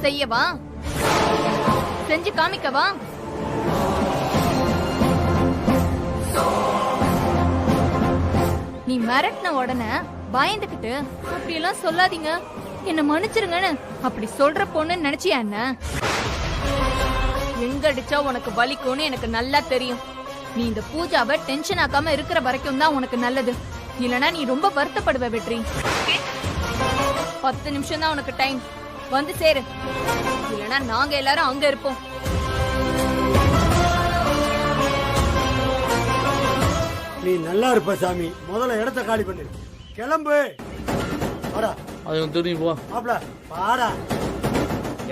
செய்யவா? செஞ்சு காமிக்கவா? நீ மிரட்டின உடனே பயந்துகிட்டு அப்படி எல்லாம் சொல்லாதீங்க, என்ன மன்னிச்சிருங்கன்னு அப்படி சொல்ற பொண்ணு நினைச்சியா என்ன? எங்க அடிச்சா உனக்கு வலிக்கும்னு எனக்கு நல்லா தெரியும். நீ இந்த பூஜாவை டென்ஷன் ஆக்காம இருக்கிற வரைக்கும் தான் உனக்கு நல்லது. இல்லனா நீ ரொம்ப வருத்தப்படுவ வெற்றி. 10 நிமிஷம் தான் உனக்கு டைம், வந்து சேரு. இல்லனா நாங்க எல்லாரும் அங்க இருப்போம். நீ நல்லா இருப்ப சாமி. முதல்ல இடத்த காலி பண்ணு. கிளம்பு. வாடா. அது தெரியும் போ. மாப்ள வாடா.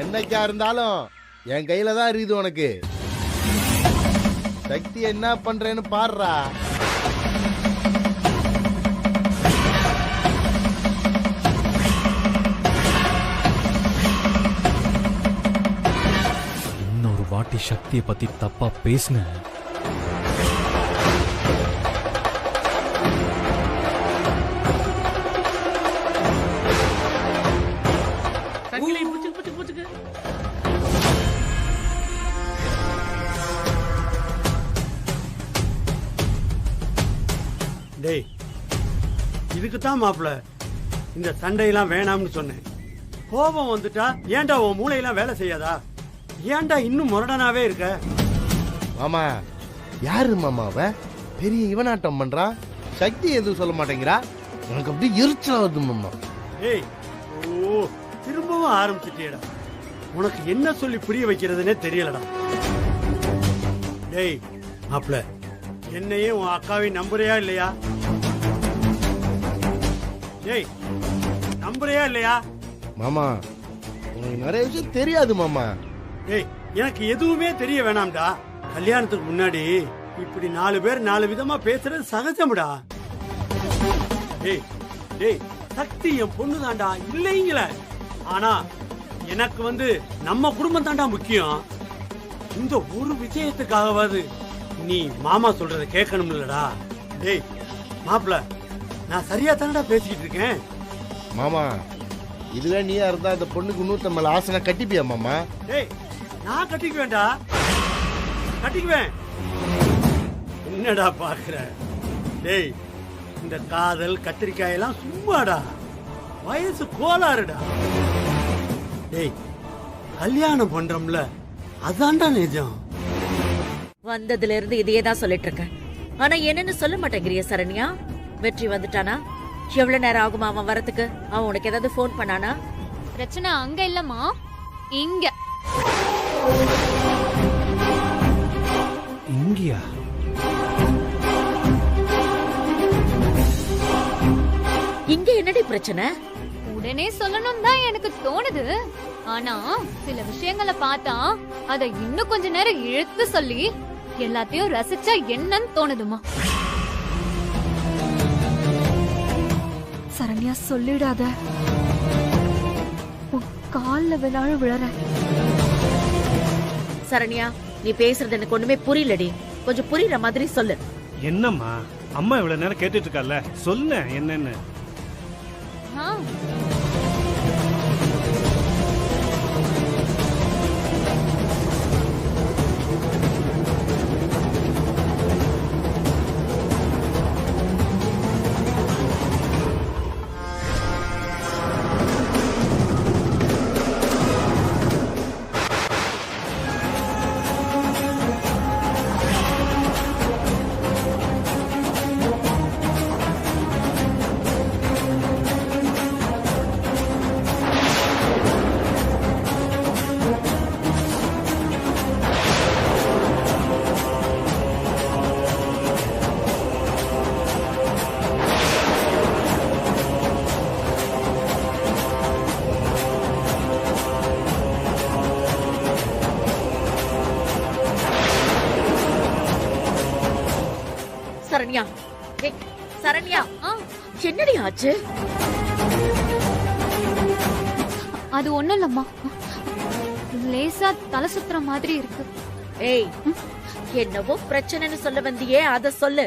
என்னைக்கா இருந்தாலும் என் கையில தான் இருக்குது உனக்கு. சக்தி என்ன பண்றேன்னு பாருடா. இன்னொரு வாட்டி சக்தியை பத்தி தப்பா பேசுன டேய், இதுக்குத்தான் மாப்ள இந்த சண்டையெல்லாம் வேணாம்னு சொன்னேன். கோபம் வந்துட்டா ஏன்டா உன் மூளையெல்லாம் வேலை செய்யாதா? ஏன்டா இன்னும் முரடனாவே இருக்க? மாமா யாரு மாமா அவ? பெரிய இவனாட்டம் பண்றா. சக்தி எதுவும் சொல்ல மாட்டேங்கிறா. எனக்கு அப்படியே எரிச்சலா வருது மாமா. ஏய், ஓ திரும்பவும் ஆரம்பிச்சிட்டியடா. உனக்கு என்ன சொல்லி புரிய வைக்கிறதுனே தெரியலடா. டேய் மாப்ள, என்னையே உன் அக்காவையும் நம்புறியா இல்லையா? டேய், நம்புறியா இல்லையா? மாமா உனக்கு நிறைய விஷயம் தெரியாது மாமா. டேய், எனக்கு எதுவுமே தெரிய வேணாம்டா. கல்யாணத்துக்கு முன்னாடி இப்படி 4 பேர் 4 விதமா பேசுறது சகஜம்டா. டேய் டேய், சக்தி என் பொண்ணு தாண்டா, இல்லைங்கள. ஆனா எனக்கு நம்ம குடும்பம் தாண்டா முக்கியம். இந்த ஒரு விஷயத்துக்காகவாது நீ மாமா சொல்றத கேட்கணும் இல்லடா. டேய் மாப்ள, நான் சரியா தானடா பேசிட்டு இருக்கேன். மாமா இதுவே நீயா இருந்தா அந்த பொண்ணுக்கு 150 ஆசனை கட்டிப்பியா மாமா? டேய், நான் கட்டிக்குவேன்டா, கட்டிக்குவேன். என்னடா பாக்குற? டேய், இந்த காதல் கத்திரிக்காய் எல்லாம் சும்மாடா, வயசு கோளாறுடா. டேய், கல்யாணம் பண்றோம்ல, அதான்டா நிஜம். வந்ததுல இருந்து இதையே தான் சொல்லிட்டு இருக்கேன். ஆனா என்னன்னு சொல்ல மாட்டேங்கிறிய சரண்யா? வெற்றி வந்துட்டானா? எவ்வளவு நேரம் ஆகுமா அவன் வரதுக்கு? அவன் உனக்கு ஏதாவது போன் பண்ணானா? பிரச்சனை அங்க இல்லம்மா, இங்க. இங்கயா? இங்க என்னடி பிரச்சனை? உடனே சொல்லணும் தான் எனக்கு தோணுது. ஆனா சில விஷயங்களை பார்த்தா அதை இன்னும் கொஞ்ச நேரம் இழுத்து சொல்லி எல்லாத்தையும் ரசிச்சா என்னன்னு தோணுதுமா. சரண்யா, சொல்லிடாத. கால்ல விழாழ விழற. சரண்யா, நீ பேசுறது எனக்கு ஒண்ணுமே புரியலடி. கொஞ்சம் புரியுற மாதிரி சொல்லு. என்னம்மா, அம்மா இவ்வளவு நேரம் கேட்டுட்டு இருக்கால, சொல்ல என்னன்னு. சரண்யா, சரண்யா, என்னடி ஆச்சு? அது ஒண்ணும் இல்லம்மா, லேசா தலை சுத்துற மாதிரி இருக்கு. ஏய், என்னவோ பிரச்சனைன்னு சொல்ல வந்தியே, அத சொல்லு.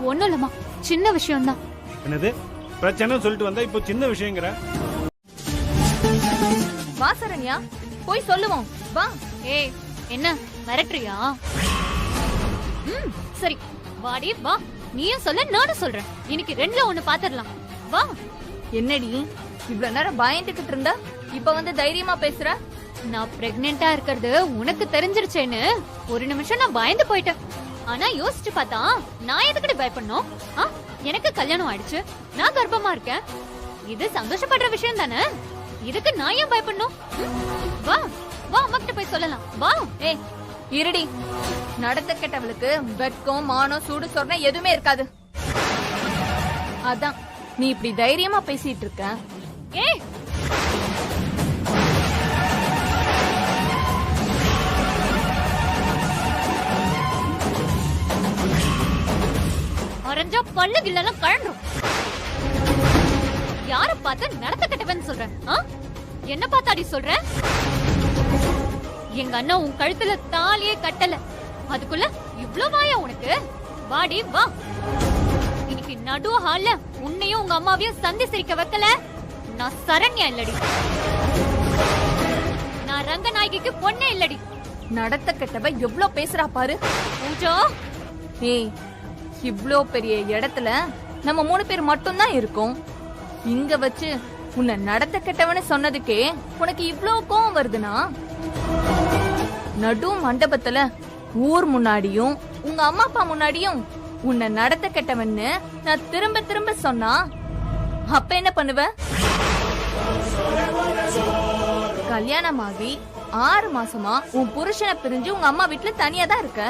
ஒண்ணும் இல்லம்மா, சின்ன விஷயம்தான். என்னது பிரச்சனை சொல்லிட்டு வந்தா இப்போ சின்ன விஷயங்கிற? வா சரண்யா, போய் சொல்லுவோம் வா. ஏய், என்ன மிரட்டுறியா? சரி வாடி வா, நீயும் சொல்ல நானும் சொல்றேன். இன்னைக்கு ரெண்டுல ஒண்ணு பாத்துடலாம். வா. என்னடி இவ்வளவு நேரம் பயந்துகிட்டு இருந்தா இப்ப வந்து தைரியமா பேசுற? நான் பிரெக்னெண்டா இருக்கிறது உனக்கு தெரிஞ்சிருச்சேன்னு ஒரு நிமிஷம் நான் பயந்து போயிட்டேன். ஆனா யோசிச்சு பார்த்தா நான் எதுக்கடி பயப்படணும்? எனக்கு கல்யாணம் ஆயிடுச்சு, நான் கர்ப்பமா இருக்கேன். இது சந்தோஷப்படுற விஷயம் தானே, இதுக்கு நான் ஏன் பயப்படணும்? வா வா, அம்மா கிட்ட போய் சொல்லலாம். வா. ஏய் இருடி, நடத்த கெட்டவளுக்கு வெட்கம் மானம் சூடு சொரணை எதுவுமே இருக்காது. அதான் நீ இப்படி தைரியமா பேசிட்டு இருக்க. ஏய், அரைஞ்சா பல்லு கில்லெல்லாம் கழண்டும். யார பார்த்து நடத்த கெட்டவன் சொல்றேன்? என்ன பார்த்தாடி சொல்ற? எங்க அண்ணா உன் கழுத்துல தாலியே கட்டல, அதுக்குள்ள இவ்ளோ வாயா உனக்கு? வாடி வா. இன்னைக்கு நடு ஹால்ல உன்னையும் உங்க அம்மாவையும் சந்தி சிரிக்க வைக்கல நான் சரண்யா இல்லடி, நான் ரங்கநாயகிக்கு பொண்ணே இல்லடி. நடத்த கெட்டவ எவ்வளவு பேசுறா பாரு பூஜா. ஏய், இவ்ளோ பெரிய இடத்துல நம்ம 3 பேர் மட்டும் தான் இருக்கோம். இங்க வச்சு உன்னை நடத்த கெட்டவனு சொன்னதுக்கே உனக்கு இவ்ளோ கோவம் வருதுன்னா, நடு மண்டபத்துல ஊர் முன்னாடியும் உங்க அம்மா அப்பா முன்னாடியும் உன்னை நடத்த கெட்டவன்னு நான் திரும்ப திரும்ப சொன்னா அப்ப என்ன பண்ணுவ? கல்யாணமாகி 6 மாசமா உன் புருஷனை பிரிஞ்சு உங்க அம்மா வீட்டுல தனியா தான் இருக்க.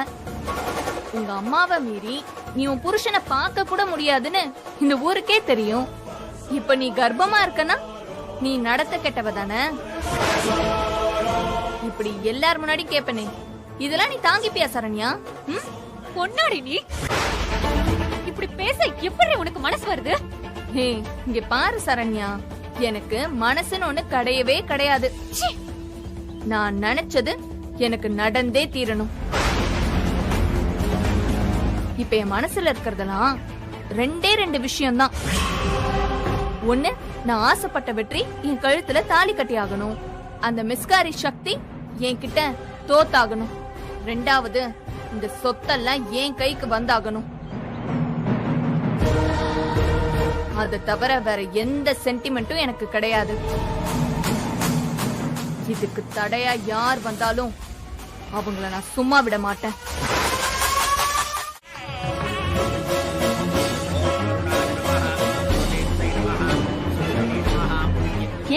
உங்க அம்மாவை மீறி நீ உன் புருஷனை பார்க்க கூட முடியாதுன்னு இந்த ஊருக்கே தெரியும். இப்ப நீ கர்ப்பமா இருக்கனா நீ நடத்த கெட்டவ தானே? இப்படி எல்லார் முன்னாடி கேப்பனே, இதெல்லாம் நீ தாங்கிப்பியா சரண்யா? பொன்னாடி நீ இப்படி பேச எப்படி உனக்கு மனசு வருது? ஹே, இங்க பாரு சரண்யா, எனக்கு மனசுன்னு ஒண்ணு கிடையவே கிடையாது. நான் நினைச்சது எனக்கு நடந்தே தீரணும். இப்ப என் மனசுல இருக்கிறதெல்லாம் 2 விஷயம்தான். ஒண்ணு, நான் ஆசைப்பட்ட வெற்றி என் கழுத்துல தாலி கட்டி ஆகணும், அந்த மிஸ்காரி சக்தி என்கிட்ட தோத்தாகணும். 2வது, இந்த சொத்தெல்லாம் என் கைக்கு வந்தாகணும். அது தவிர வேற எந்த சென்டிமெண்ட்டும் எனக்கு கிடையாது. இதுக்கு தடையா யார் வந்தாலும் அவங்கள நான் சும்மா விட மாட்டேன்.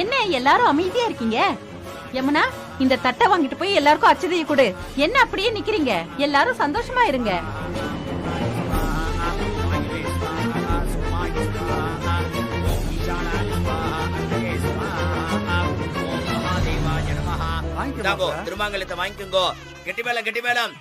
என்ன எல்லாரும் அமைதியா இருக்கீங்க? யமுனா, இந்த தட்டை வாங்கிட்டு போய் எல்லாருக்கும் அச்சதையை கொடு. என்ன அப்படியே நிக்கிறீங்க? எல்லாரும் சந்தோஷமா இருங்க. திருமாங்கலத்தை வாங்கிக்கோங்க. கெட்டி மேலம் கெட்டி மேலம்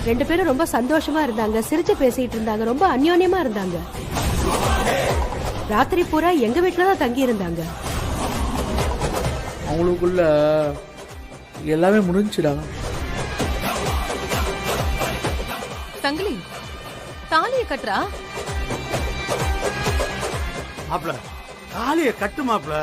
ரெண்டு பேரும் ரொம்ப சந்தோஷமா இருந்தாங்க, சிரிச்சு பேசிட்டு இருந்தாங்க, ரொம்ப அந்யோன்யமா இருந்தாங்க. ராத்திரி பூரா எங்க வீட்டுலதான் தங்கி இருந்தாங்க. அவங்களுக்குள்ள எல்லாமே முடிஞ்சுடா. தங்கிலி, தாலிய கட்டுறா. மாப்ள, தாலிய கட்டு மாப்ள.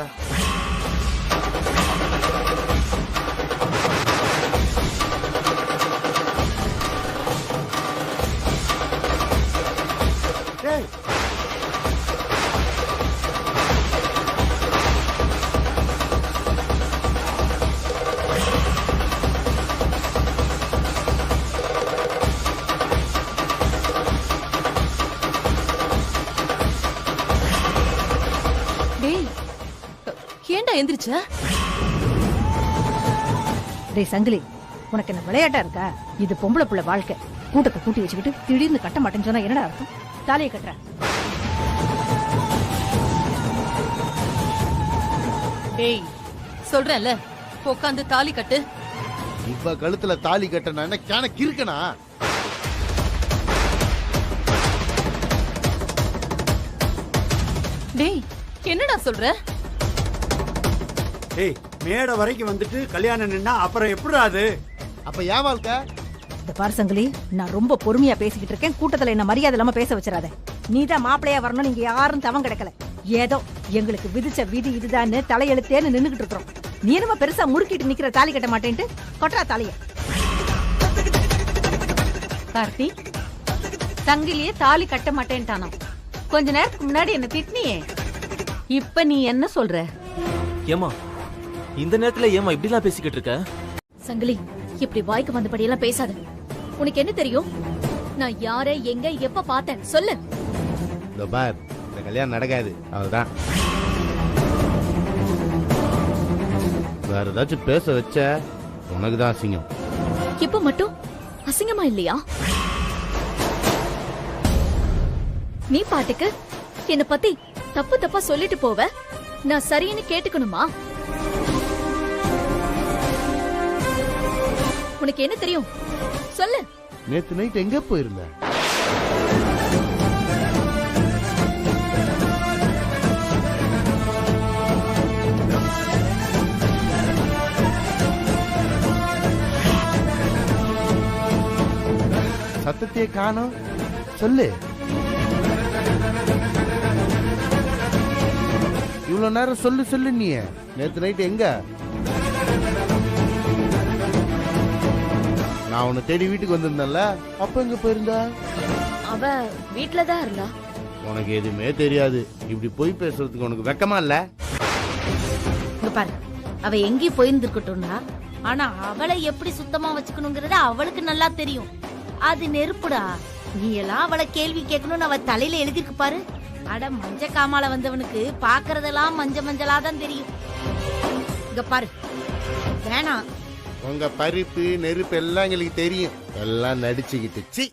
டேய், ஏண்டா எந்திரிச்ச? டேய் சங்கிலி, உனக்கு என்ன விளையாட்டா இருக்கா? இது பொம்பளை புள்ள வாழ்க்கை. கூட்டத்தை கூட்டி வச்சுக்கிட்டு திடீர்னு கட்ட மாட்டேன்னு சொன்னா என்னடா அர்த்தம்? தாலியை கட்டுற. டேய் சொல்றேன்ல, உட்காந்து தாலி கட்டு. இப்ப கழுத்துல தாலி கட்ட நான் என்ன கேன கிறுக்கனா? டேய் என்னடா சொல்ற? ஏய் மேடை வரைக்கும் வந்துட்டு கல்யாணம் நின்னா அப்புறம் எப்படி அது? அப்ப ஏன் வாழ்க்கை? இந்த பாரசங்களி, நான் ரொம்ப பொறுமையா பேசிக்கிட்டு இருக்கேன். கூட்டத்துல என்ன மரியாதை இல்லாம பேச வச்சிடாத. நீதான் மாப்பிளையா வரணும், நீங்க யாரும் தவம் கிடக்கல. ஏதோ எங்களுக்கு விதிச்ச விதி இதுதான்னு தலையெழுத்தேன்னு நின்னுகிட்டு இருக்கிறோம். நீ என்னமா பெருசா முறுக்கிட்டு நிக்கிற தாலி கட்ட மாட்டேன்ட்டு? கொட்டா தாலிய. கார்த்தி, சங்கிலியே தாலி கட்ட மாட்டேன்ட்டானா? கொஞ்ச நேரத்துக்கு முன்னாடி என்ன திட்டினியே, இப்ப நீ என்ன சொல்ற? ஏமா இந்த நேரத்துல ஏமா இப்படிலாம் பேசிக்கிட்டு இருக்க? சங்கிலி, இப்படி வாய்க்கு வந்தபடியெல்லாம் பேசாத. உனக்கு என்ன தெரியும்? நான் யார எங்க எப்ப பார்த்தேன் சொல்லு. இந்த பார், இந்த கல்யாணம் நடக்காது, அவ்வளவுதான். வேற ஏதாச்சும் பேச வச்ச உனக்குதான் அசிங்கம். இப்ப மட்டும் அசிங்கமா இல்லையா? நீ பாட்டுக்கு என்ன பத்தி தப்பு தப்பா சொல்லிட்டு போவ, நான் சரின்னு கேட்டுக்கணுமா? உனக்கு என்ன தெரியும் சொல்லு. நேத்து நைட் எங்க போயிருந்த? சத்தத்தையே காணோம், சொல்லு. இவ்வளவு நேரம் சொல்லு சொல்லு. நீ நேத்து நைட் எங்க? நான் உன்னை தேடி வீட்டுக்கு வந்திருந்தேன்ல, அப்ப எங்க போயிருந்தா? அவ வீட்டுலதான் இருந்தா. உனக்கு எதுவுமே தெரியாது. இப்படி போய் பேசுறதுக்கு உனக்கு வெக்கமா இல்ல? இங்க பாரு, அவ எங்கேயும் போயிருந்துருக்கட்டும்னா, ஆனா அவளை எப்படி சுத்தமா வச்சுக்கணுங்கிறத அவளுக்கு நல்லா தெரியும். அது நெருப்புடா. நீ எல்லாம் அவளை கேள்வி கேட்கணும்னு அவ தலையில எழுதிருக்கு பாரு. அட மஞ்ச காமால வந்தவனுக்கு பாக்குறதெல்லாம் மஞ்ச மஞ்சளா தான் தெரியும். இங்க பாரு, வேணாம். உங்க பருப்பு நெருப்பு எல்லாம் எங்களுக்கு தெரியும். எல்லாம் நடிச்சுக்கிட்டு சி.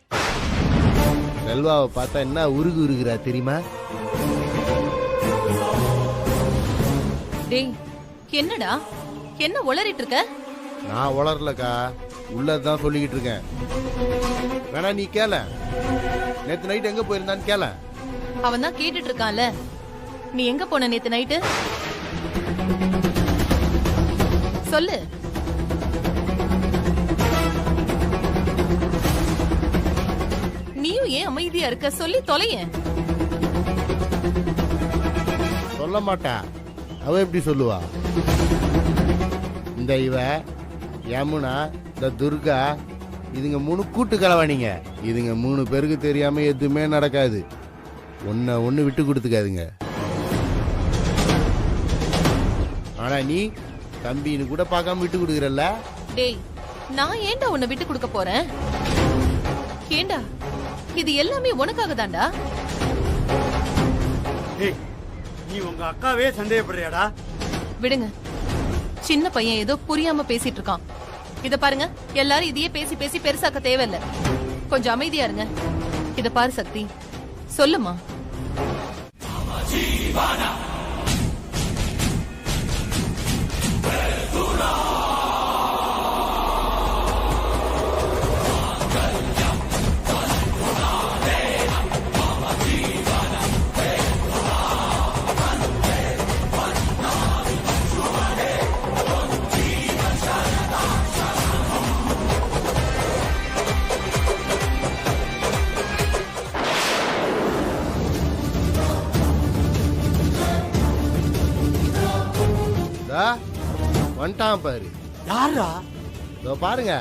செல்வாவை பார்த்தா என்ன உருகு உருகுறா தெரியுமா? டேய் என்னடா, என்ன உளறிட்டு இருக்க? நான் உளரலக்கா, உள்ளதான் சொல்லிக்கிட்டு இருக்கேன். வேணா நீ கேள, நேத்து நைட் எங்க போயிருந்தான்னு கேள. அவன் தான் கேட்டுட்டு இருக்கான்ல. நீ எங்க போன நேத்து நைட்டு சொல்லு. நீயும் ஏன் அமைதியா இருக்க? சொல்லி தொலைய. சொல்ல மாட்டா, அவ எப்படி சொல்லுவா? இந்த இவ யமுனா, இந்த துர்கா, இதுங்க 3 கூட்டு கலவாணிங்க. இதுங்க 3 பேருக்கு தெரியாம எதுவுமே நடக்காது. ஒன்னு விட்டு கொடுத்துக்காதுங்க. ஆனா நீ தம்பின்னு கூட பார்க்காம விட்டு கொடுக்கறல்ல? டேய், நான் ஏன்டா உன்னை விட்டு கொடுக்க போறேன்? ஏண்டா, இது எல்லாமே உனக்காக தான்டா. ஏய், நீ உங்க அக்காவே சந்தேகப்படுறியாடா? விடுங்க, சின்ன பையன் ஏதோ புரியாம பேசிட்டு இருக்கான். இத பாருங்க, எல்லாரும் இதையே பேசி பேசி பெருசாக்க தேவையில்ல. கொஞ்சம் அமைதியா இருங்க. இத பாரு சக்தி, சொல்லுமா. வந்துட்டான் பாரு. யாரா? இதோ பாருங்க.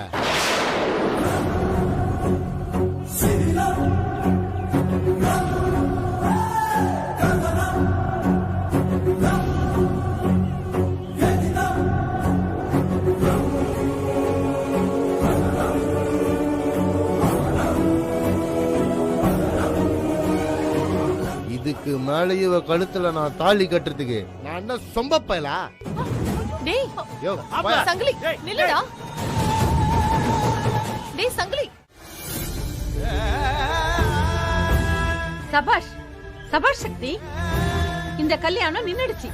இதுக்கு மேலே இவ கழுத்துல நான் தாலி கட்டுறதுக்கு நான் என்ன சொம்பப்பயலா? டேய், யோ, சங்கிலி நில்லுடா. டேய் சங்கிலி, சபாஷ் சபாஷ் சக்தி, இந்த கல்யாணம் நின்னுடுச்சு.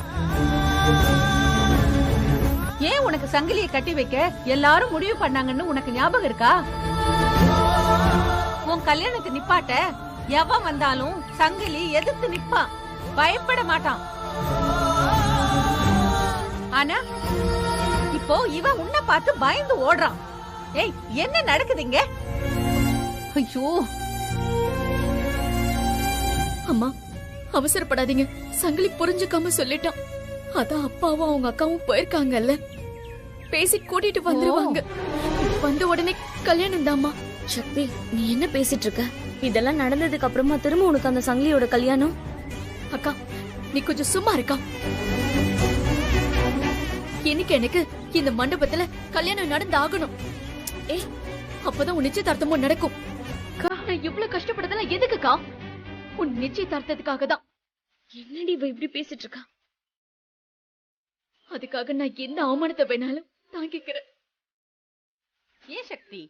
ஏன் உனக்கு சங்கிலியை கட்டி வைக்க எல்லாரும் முடிவு பண்ணாங்கன்னு உனக்கு ஞாபகம் இருக்கா? உன் கல்யாணத்தை நிப்பாட்ட எவன் வந்தாலும் சங்கிலி எதிர்த்து நிப்பான், பயப்பட மாட்டான். ஆனா இப்போ இவன் உன்னை பார்த்து பயந்து ஓடுறான். ஏய், என்ன நடக்குதுங்க? ஐயோ அம்மா, அவசரப்படாதீங்க. சங்கிலி புரிஞ்சுக்காம சொல்லிட்டான். அதான் அப்பாவும் அவங்க அக்காவும் போயிருக்காங்கல்ல, பேசி கூட்டிட்டு வந்துருவாங்க. வந்த உடனே கல்யாணம் தாம்மா. சக்தி, நீ என்ன பேசிட்டு இருக்க? இதெல்லாம் நடந்ததுக்கு அப்புறமா திரும்ப உனக்கு அந்த சங்கிலியோட கல்யாணம்? அக்கா, நீ கொஞ்சம் சும்மா இருக்கா? இன்னைக்கு எனக்கு இந்த மண்டபத்துல கல்யாணம் நடந்தாகணும். ஏய், அப்பதான் உன் நிச்சயதார்த்தமும் நடக்கும். நான் இவ்வளவு கஷ்டப்பட்டதெல்லாம் எதுக்குக்கா? உன் நிச்சயதார்த்தத்துக்காக தான். என்னடி இவ இப்படி பேசிட்டு இருக்கா? அதுக்காக நான் எந்த அவமானத்தை வேணாலும் தாங்கிக்கிறேன். ஏன் சக்தி,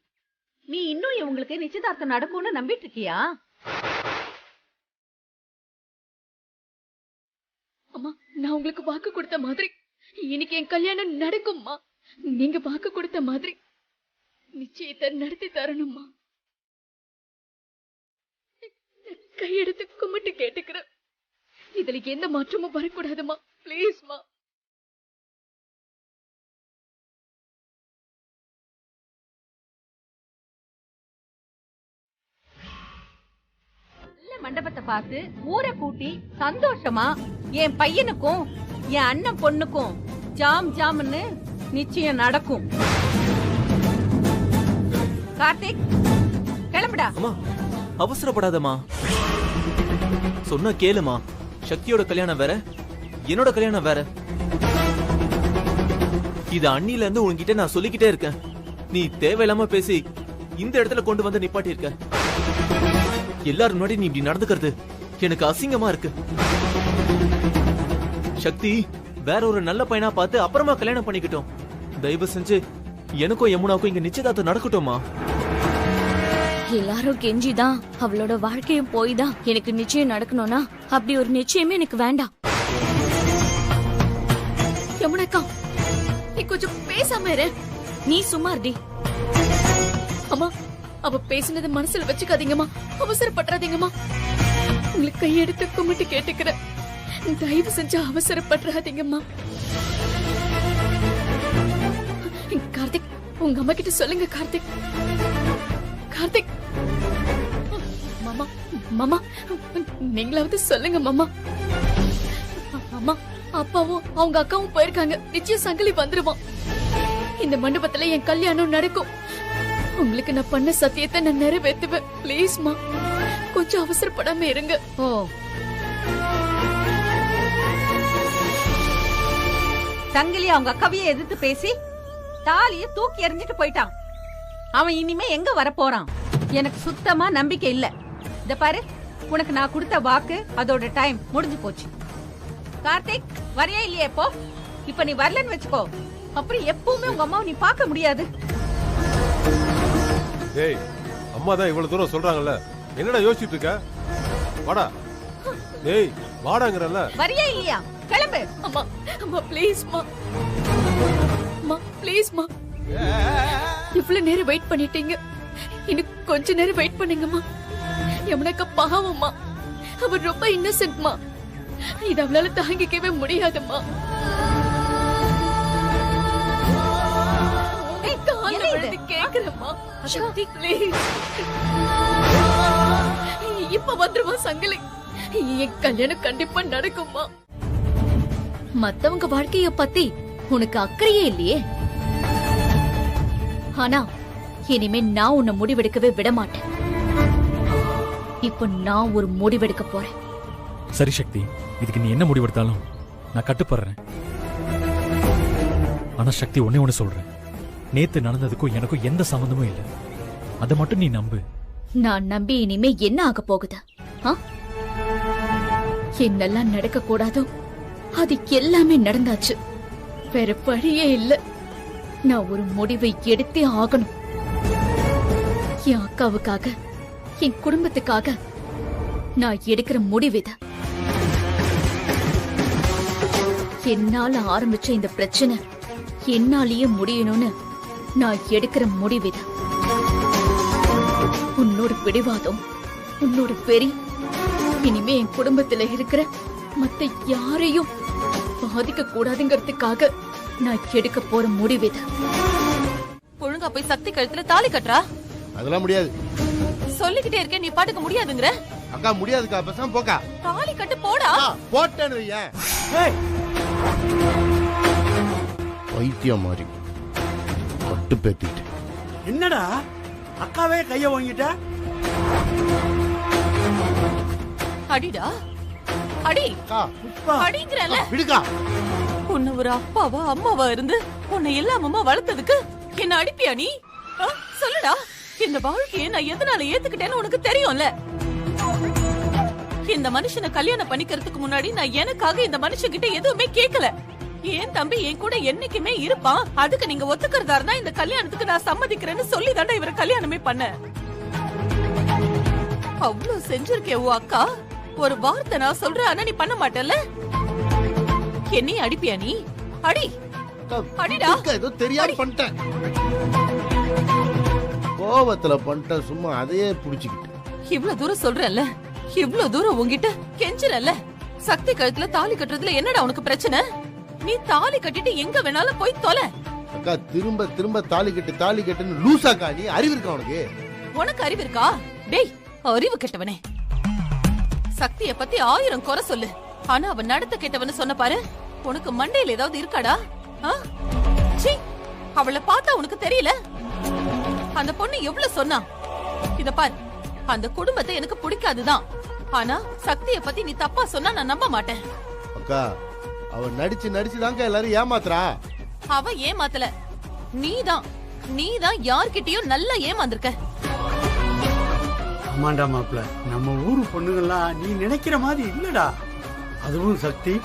நீ இன்னும் இவங்களுக்கு நிச்சயதார்த்தம் நடக்கும்னு நம்பிட்டு இருக்கியா? அம்மா, நான் உங்களுக்கு வாக்கு கொடுத்த மாதிரி இன்னைக்கு என் கல்யாணம் நடக்கும்மா. நீங்க வாக்கு கொடுத்த மாதிரி நிச்சயத்தை நடத்தி தரணும்மா. கையெடுத்து கும்பிட்டு கேட்டுக்கிறேன். இதுல எந்த மாற்றமும் வரக்கூடாதுமா. பிளீஸ்மா. மண்டபத்தை பார்த்து ஊரை கூட்டி சந்தோஷமா என் பையனுக்கும் என் அண்ணன் பொண்ணுக்கும் ஜாம் ஜாம்னு நிச்சயம் நடக்கும். கார்த்திக், கிளம்புடா. அம்மா, அவசரப்படாதம்மா. சொன்ன கேளுமா. சக்தியோட கல்யாணம் வேற, என்னோட கல்யாணம் வேற. இது அண்ணில இருந்து உன்கிட்ட நான் சொல்லிக்கிட்டே இருக்கேன். நீ தேவையில்லாம பேசி இந்த இடத்துல கொண்டு வந்து நிப்பாட்டி இருக்க. எல்லாரும் முன்னாடி நீ இப்படி நடந்துக்கிறது எனக்கு அசிங்கமா இருக்கு. சக்தி வேற ஒரு நல்ல பையனா பார்த்து அப்புறமா கல்யாணம் பண்ணிக்கிட்டோம். தயவு செஞ்சு எனக்கும் யமுனாவுக்கும் இங்க நிச்சயதார்த்தம் நடக்கட்டும்மா. எல்லாரும் கெஞ்சிதான் அவளோட வாழ்க்கையும் போய் தான் எனக்கு நிச்சயம் நடக்கணும்னா அப்படி ஒரு நிச்சயமே எனக்கு வேண்டாம். யமுனாக்கா, நீ கொஞ்சம் பேசாம இரு. நீ சும்மா இருடி. அம்மா, அவ பேசினது மனசுல வச்சுக்காதீங்கம்மா. அவசரப்படாதீங்கம்மா. உங்களுக்கு கையெடுத்து கும்பிட்டு கேட்டுக்கிறேன். தயவு செஞ்சு அவசரப்படாதீங்கம்மா. கார்த்திக், உங்க அம்மா கிட்ட சொல்லுங்க. கார்த்திக், கார்த்திக். மாமா, மாமா, நீங்களாவது சொல்லுங்க மாமா. அம்மா, அப்பாவும் அவங்க அக்காவும் போயிருக்காங்க. நிச்சயம் சங்கிலி வந்துருவான். இந்த மண்டபத்துல என் கல்யாணம் நடக்கும். உங்களுக்கு நான் பண்ண சத்தியத்தை நான் நிறைவேற்றுவேன். பிளீஸ்மா, கொஞ்சம் அவசரப்படாம இருங்க. ஓ, சங்கிலி அவங்க அக்காவையே எதிர்த்து பேசி தாலிய தூக்கி எறிஞ்சிட்டு போயிட்டான். அவன் இனிமே எங்க வர போறான்? எனக்கு சுத்தமா நம்பிக்கை இல்ல. இத பாரு, உனக்கு நான் கொடுத்த வாக்கு அதோட டைம் முடிஞ்சு போச்சு. கார்த்திக், வரையா இல்லையே? இப்போ இப்ப நீ வரலன்னு வச்சுக்கோ, அப்புறம் எப்பவுமே உங்க அம்மாவை நீ பார்க்க முடியாது. டேய், அம்மா தான் இவ்வளவு தூரம் சொல்றாங்கல்ல, என்னடா யோசிச்சுட்டு இருக்க? வாடா. டேய், வாடாங்கறல. வரியா இல்லையா? கிளம்பு. அம்மா, அம்மா ப்ளீஸ்மா. அம்மா ப்ளீஸ்மா. இவ்வளவு நேரம் வெயிட் பண்ணிட்டீங்க. இன்னும் கொஞ்ச நேரம் வெயிட் பண்ணுங்கம்மா. யமுனாக்கா பாவம்மா. அவ ரொம்ப இன்னசென்ட்மா. இது அவளால தாங்கிக்கவே முடியாதும்மா. கேக்குறேம்மா. சக்தி, ப்ளீஸ். இப்ப வந்துருவா சங்கிலி. என் கல்யாணம் கண்டிப்பா நடக்கும்மா. மத்தவங்க வாழ்க்கைய பத்தி உனக்கு அக்கறையே இல்லையே. ஆனா இனிமே நான் உன்னை முடிவெடுக்கவே விட மாட்டேன். இப்ப நான் ஒரு முடிவெடுக்க போறேன். சரி சக்தி, இதுக்கு நீ என்ன முடிவெடுத்தாலும் நான் கட்டுப்படுறேன். ஆனா சக்தி, ஒன்னே ஒண்ணு சொல்றேன். நேத்து நடந்ததுக்கும் எனக்கும் எந்த சம்பந்தமும் இல்லை. அதை மட்டும் நீ நம்பு. நான் நம்பி இனிமே என்ன ஆக போகுது? என்னெல்லாம் நடக்க கூடாதோ அது எல்லாமே நடந்தாச்சு. வேற வழியே இல்ல. நான் ஒரு முடிவை எடுத்தே ஆகணும். என் அக்காவுக்காக, என் குடும்பத்துக்காக நான் எடுக்கிற முடிவு இது. என்னால ஆரம்பிச்ச இந்த பிரச்சனை என்னாலேயே முடியணும்னு நான் எடுக்கிற முடிவு இது. உன்னோட பிடிவாதம், உன்னோட வெறி இனிமே என் குடும்பத்துல இருக்கிற மத்த யாரையும் பாதிக்க கூடாதுங்கிறதுக்காக நான் எடுக்க போற முடிவு இது. ஒழுங்கா போய் சக்தி கழுத்துல தாலி கட்டுறா. அதெல்லாம் முடியாது. சொல்லிக்கிட்டே இருக்கேன், நீ பாட்டுக்கு முடியாதுங்கற. அக்கா முடியாதுக்கா, பேசாம போக்கா. தாலி கட்டு போடா. போட்டேன்னு வையேன். பைத்தியம் மாதிரி பட்டு பேத்திட்டு. என்னடா அக்காவே கைய வாங்கிட்ட? அடிடா அடி. அடிங்கறல. விடுக்கா. உன்னை ஒரு அப்பாவா அம்மாவா இருந்து உன்னை எல்லாமமா வளர்த்ததுக்கு என்ன அடிப்பியா நீ? சொல்லுடா. இந்த வாழ்க்கையை நான் எதனால ஏத்துக்கிட்டேன்னு உனக்கு தெரியும்ல. இந்த மனுஷனை கல்யாணம் பண்ணிக்கிறதுக்கு முன்னாடி நான் எனக்காக இந்த மனுஷங்கிட்ட எதுவுமே கேட்கல. என் தம்பி என் கூட என்னைக்குமே இருப்பான், அதுக்கு நீங்க ஒத்துக்கிறதா இருந்தா இந்த கல்யாணத்துக்கு நான் சம்மதிக்கிறேன்னு சொல்லி தாண்டா இவரை கல்யாணமே பண்ண. அவ்வளவு செஞ்சிருக்கே உன் அக்கா. ஒரு வார்த்தை நான் சொல்றேன், ஆனா நீ பண்ண மாட்டல. என்னையும் அடிப்பியா நீ? அடி அடிடா. ஏதோ தெரியாம பண்ணிட்டேன், கோவத்துல பண்ணிட்டேன், சும்மா அதையே புடிச்சுக்கிட்டு. இவ்வளவு தூரம் சொல்றேன்ல, இவ்வளவு தூரம் உன்கிட்ட கெஞ்சறல்ல. சக்தி கழுத்துல தாலி கட்டுறதுல என்னடா உனக்கு பிரச்சனை? நீ தாலி கட்டிட்டு எங்க வேணாலும் போய் தொலை. அக்கா திரும்ப திரும்ப தாலி கட்டுன்னு லூசாக்கா. நீ அறிவு இருக்கா உனக்கு? உனக்கு அறிவு இருக்கா? டேய் அறிவு கெட்டவனே. சக்திய பத்தி 1000 குறை சொல்லு, ஆனா அவன் நடத்த கெட்டவன்னு சொன்ன பாரு. உனக்கு மண்டையில ஏதாவது இருக்காடா? சீ, அவளை பார்த்தா உனக்கு தெரியல? அந்த பொண்ணு எவ்வளவு சொன்னா. இத பாரு, அந்த குடும்பத்தை எனக்கு பிடிக்காதுதான், ஆனா சக்திய பத்தி நீ தப்பா சொன்னா நான் நம்ப மாட்டேன். அக்கா அவ நடிச்சுதாங்க எல்லாரும் ஏமாத்துறா. அவ ஏமாத்தல, நீதான் யார்கிட்டயும் நல்லா ஏமாந்திருக்க. ஆமாண்டா மாப்ள, நம்ம ஊரு பொண்ணுங்கெல்லாம் நீ நினைக்கிற மாதிரி இல்லடா. அதுவும் சக்தி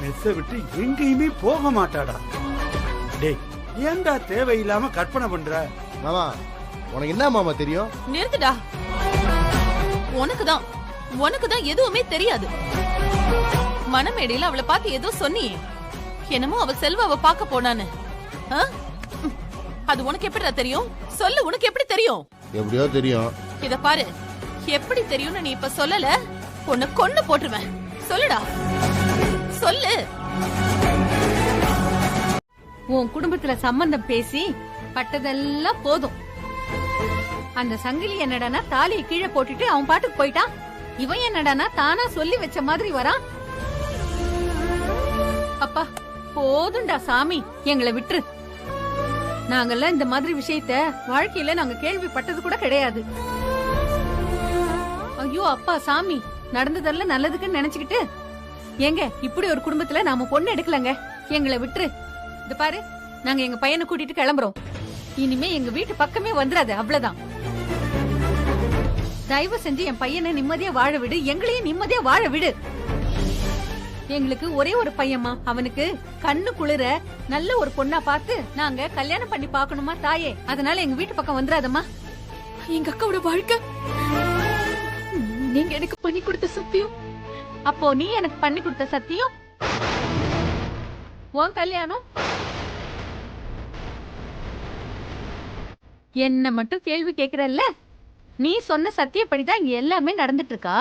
மெஸ்ஸ விட்டு எங்கேயுமே போக மாட்டாடா. டேய் ஏன்டா தேவையில்லாம கற்பனை பண்ற? மாமா உனக்கு என்ன மாமா தெரியும்? நிறுத்துடா. உனக்குதான் எதுவுமே தெரியாது. மனமேடையில அவளை பார்த்து ஏதோ சொன்னியே, என்னமோ அவ செல்வாவை பார்க்க போனான்னு. அது உனக்கு எப்படிடா தெரியும்? சொல்லு, உனக்கு எப்படி தெரியும்? எப்படியோ தெரியும். இத பாரு, எப்படி தெரியும்னு நீ இப்ப சொல்லல, உன்னை கொன்னு போட்டுருவேன். சொல்லுடா, சொல்லு. உன் குடும்பத்துல சம்பந்தம் பேசி பட்டதெல்லாம் போதும். அந்த சங்கிலி என்னடானா தாலியை கீழே போட்டுட்டு அவன் பாட்டுக்கு போயிட்டான். இவன் என்னடானா தானா சொல்லி வச்ச மாதிரி வரான். அப்பா போதும்டா சாமி, எங்களை விட்டுரு. நாங்கெல்லாம் இந்த மாதிரி விஷயத்த வாழ்க்கையில நாங்க கேள்விப்பட்டது கூட கிடையாது. ஐயோ அப்பா சாமி, நடந்ததெல்லாம் நல்லதுக்குன்னு நினைச்சுக்கிட்டு எங்க இப்படி ஒரு குடும்பத்துல நாம பொண்ணு எடுக்கலங்க. எங்களை விட்டுரு. இது பாரு, நாங்க எங்க பையனை கூட்டிட்டு கிளம்புறோம். இனிமே எங்க வீட்டு பக்கமே வந்துடாது, அவ்வளவுதான். தயவு செஞ்சு என் பையனை நிம்மதியா வாழ விடு, எங்களையும் நிம்மதியா வாழ விடு. எங்களுக்கு ஒரே ஒரு பையன்மா, அவனுக்கு கண்ணு குளிர நல்ல ஒரு பொண்ணா பார்த்து நாங்க கல்யாணம் பண்ணி பாக்கணுமா தாயே. அதனால எங்க வீட்டு பக்கம் வந்துடாதம்மா. எங்க அக்காவோட வாழ்க்கை நீங்க எனக்கு பண்ணி கொடுத்த சத்தியம். அப்போ நீ எனக்கு பண்ணி கொடுத்த சத்தியம் உன் கல்யாணம். என்ன மட்டும் கேள்வி கேக்குறல்ல, நீ சொன்ன சத்தியப்படிதான் இங்க எல்லாமே நடந்துட்டு இருக்கா.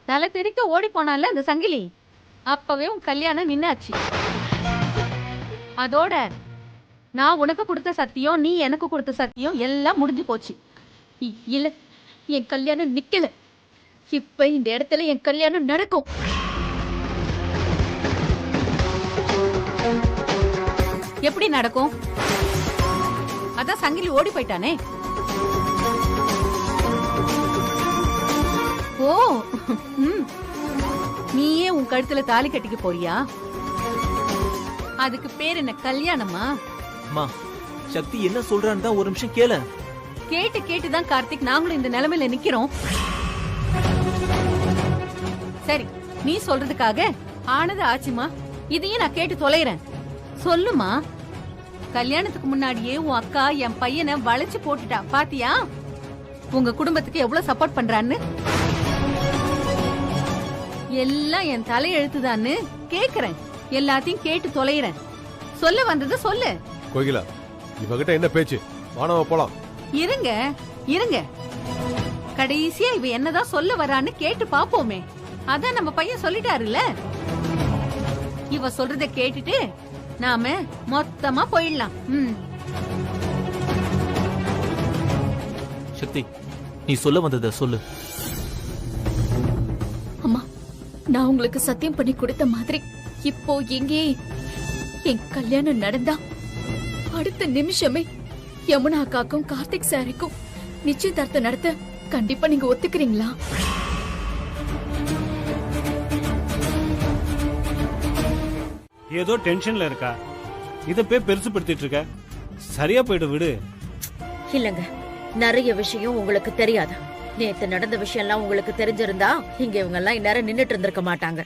தலை தெறிக்க ஓடி போனால அந்த சங்கிலி, அப்பவே உன் கல்யாணம் நின்னாச்சு. அதோட நான் உனக்கு கொடுத்த சத்தியம், நீ எனக்கு கொடுத்த சத்தியம் எல்லாம் முடிஞ்சு போச்சு. இல்ல, என் கல்யாணம் நிக்கல. இப்ப இந்த இடத்துல என் கல்யாணம் நடக்கும். எப்படி நடக்கும்? அதான் சங்கிலி ஓடி போயிட்டானே. ஓ, நீயே உன் கழுத்துல தாலி கட்டிக்க போறியா? அதுக்கு பேர் என்ன, கல்யாணமா? அம்மா, சக்தி என்ன சொல்றான்னு தான் ஒரு நிமிஷம் கேள. கேட்டுதான் கார்த்திக் நாங்களும் இந்த நிலைமையில நிக்கிறோம். சரி, நீ சொல்றதுக்காக ஆனது ஆச்சுமா, இதையும் நான் கேட்டு தொலைறேன். சொல்லுமா, கல்யாணத்துக்கு முன்னாடியே உன் அக்கா என் பையனை வளைச்சு போட்டுட்டா பாத்தியா? உங்க குடும்பத்துக்கு எவ்வளவு சப்போர்ட் பண்றான்னு. எல்லாம் என் தலையெழுத்துதான்னு கேக்குறேன். எல்லாத்தையும் கேட்டு தொலைறேன். சொல்ல வந்தது சொல்லு. கோகிலா, இவகிட்ட என்ன பேச்சு? வானவ போலாம். இருங்க இருங்க, கடைசியா இவ என்னதான் சொல்ல வரான்னு கேட்டு பாப்போமே. அதான் நம்ம பையன் சொல்லிட்டாருல்ல. இவ சொல்றத கேட்டுட்டு நாம மொத்தமா போயிடலாம். சக்தி, நீ சொல்ல வந்தத சொல்லு. அம்மா, நான் உங்களுக்கு சத்தியம் பண்ணி கொடுத்த மாதிரி இப்போ எங்கே என் கல்யாணம் நடந்தா அடுத்த நிமிஷமே யமுனா அக்காக்கும் கார்த்திக் சாருக்கும் நிச்சயதார்த்தம் நடத்த கண்டிப்பா நீங்க ஒத்துக்கிறீங்களா? ஏதோ டென்ஷன்ல இருக்கா, இத போய் பெருசுபடுத்திட்டு இருக்க. சரியா போயிடு விடு. இல்லங்க, நிறைய விஷயம் உங்களுக்கு தெரியாது. நேத்து நடந்த விஷயம் எல்லாம் உங்களுக்கு தெரிஞ்சிருந்தா இங்க இவங்க எல்லாம் இந்நேரம் நின்னுட்டு இருந்திருக்க மாட்டாங்க.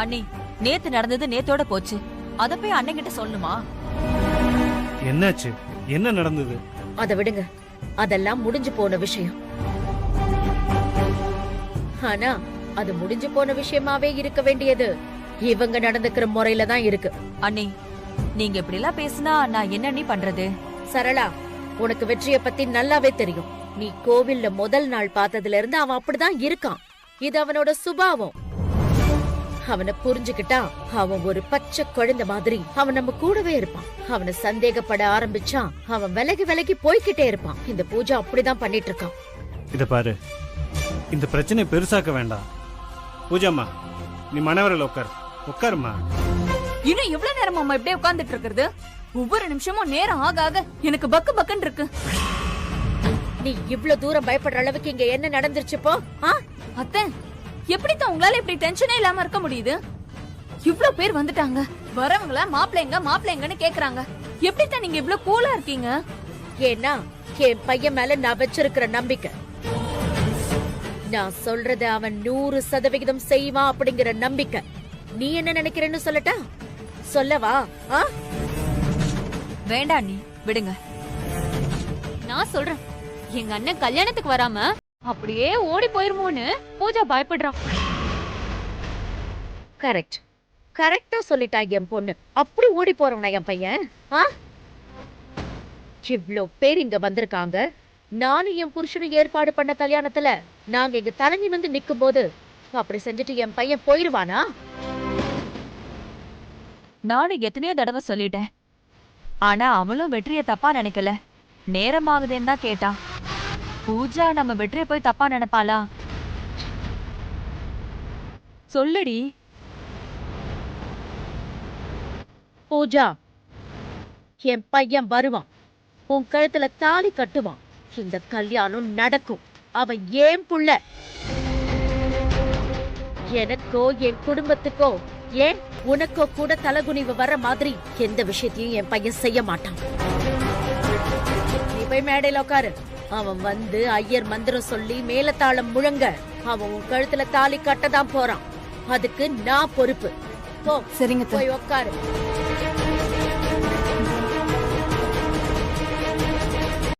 அண்ணி, நேத்து நடந்தது நேத்தோட போச்சு. அத போய் அண்ணன் கிட்ட சொல்லணுமா? என்னாச்சு? என்ன நடந்தது? அத விடுங்க, அதெல்லாம் முடிஞ்சு போன விஷயம். ஆனா அது முடிஞ்சு போன விஷயமாவே இருக்க வேண்டியது இவங்க நடந்துக்கிற முறையில தான் இருக்கு. அண்ணி, நீங்க இப்படி எல்லாம் பேசினா நான் என்ன அண்ணி பண்றது? சரளா, உனக்கு வெற்றிய பத்தி நல்லாவே தெரியும். நீ கோவில்ல முதல் நாள் பார்த்ததுல இருந்து அவன் அப்படிதான் இருக்கான். இது அவனோட சுபாவம். அவனை புரிஞ்சுக்கிட்டா அவன் ஒரு பச்சை குழந்தை மாதிரி அவன் நம்ம கூடவே இருப்பான். அவனை சந்தேகப்பட ஆரம்பிச்சா அவன் விலகி விலகி போய்கிட்டே இருப்பான். இந்த பூஜா அப்படிதான் பண்ணிட்டு இருக்கான். இத பாரு, இந்த பிரச்சனை பெருசாக்க வேண்டாம். பூஜாமா, நீ மனவரையில உட்காருமா. இன்னும் எவ்வளவு நேரம் அம்மா இப்படியே உட்கார்ந்துட்டு இருக்கிறது? ஒவ்வொரு நிமிஷமும் நேரம் ஆக ஆக எனக்கு பக்கு பக்குன்னு இருக்கு. நீ இவ்வளவு தூரம் பயப்படுற அளவுக்கு இங்க என்ன நடந்துருச்சுப்போ? அத்தை, எப்படித்தான் உங்களால இப்படி டென்ஷனே இல்லாம இருக்க முடியுது? இவ்ளோ பேர் வந்துட்டாங்க, வரவங்கள மாப்பிள்ளைங்கன்னு கேக்குறாங்க. எப்படித்தான் நீங்க இவ்ளோ கூலா இருக்கீங்க? ஏன்னா என் பையன் மேல நான் வச்சிருக்கிற நம்பிக்கை. நான் சொல்றத அவன் 100% செய்வான் அப்படிங்கிற நம்பிக்கை. நீ என்ன நினைக்கிறேன்னு சொல்லட்டா? சொல்லவா? வேண்டாம் நீ விடுங்க. நான் சொல்றேன், எங்க அண்ணன் கல்யாணத்துக்கு வராம அப்படியே ஓடி போயிருமோன்னு பூஜா பயப்படுறான். கரெக்ட், கரெக்டா சொல்லிட்டா என் பொண்ணு. அப்படி ஓடி போறவனா என் பையன்? இவ்ளோ பேர் இங்க வந்திருக்காங்க. நானும் என் புருஷனும் ஏற்பாடு பண்ண கல்யாணத்துல நாங்க இங்க தலங்கி வந்து நிக்கும் போது அப்படி செஞ்சுட்டு என் பையன் போயிருவானா? நானும் எத்தனையோ தடவை சொல்லிட்டேன். ஆனா அவளும் வெற்றியை தப்பா நினைக்கல. நேரமாகுதேன்னு தான் கேட்டான். பூஜா நம்ம வெற்றியை போய் தப்பா நினைப்பாளா? சொல்லுடி. பூஜா, என் பையன் வருவான், உன் கழுத்துல தாலி கட்டுவான், இந்த கல்யாணம் நடக்கும். அவன் ஏன் புள்ள. எனக்கோ என் குடும்பத்துக்கோ ஏன் உனக்கோ கூட தலகுனிவு வர மாதிரி எந்த விஷயத்தையும் என் பையன் செய்ய மாட்டான். நீ போய் மேடையில உட்காரு. அவன் வந்து ஐயர் மந்திரம் சொல்லி மேலத்தாளம் முழங்க அவன் உன் கழுத்துல தாலி கட்டதான் போறான். அதுக்கு நான் பொறுப்பு. போ, சரிங்க, போய் உட்காரு.